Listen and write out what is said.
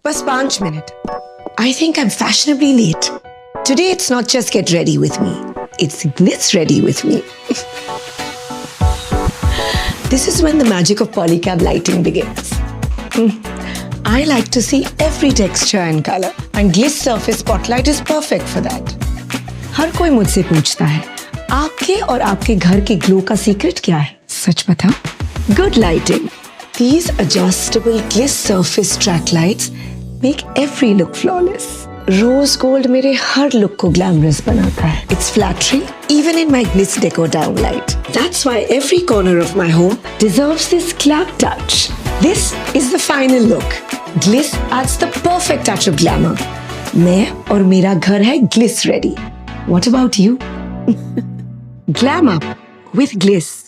बस 5 minute. I think I'm fashionably late. Today it's not just get ready with me. It's gliss ready with me. This is when the magic of polycab lighting begins. I like to see every texture and color, and Gliss Surface Spotlight is perfect for that. हर कोई मुझसे पूछता है, आपके और आपके घर के glow का सीक्रेट क्या है? सच बताओ? Good lighting. These adjustable Gliss Surface track lights make every look flawless. Rose gold मेरे हर look को glamorous बनाता है. It's flattering even in my Gliss Deco downlight. That's why every corner of my home deserves this clap touch. This is the final look. Gliss adds the perfect touch of glamour. मैं और मेरा घर है Gliss ready. What about you? Glam up with Gliss.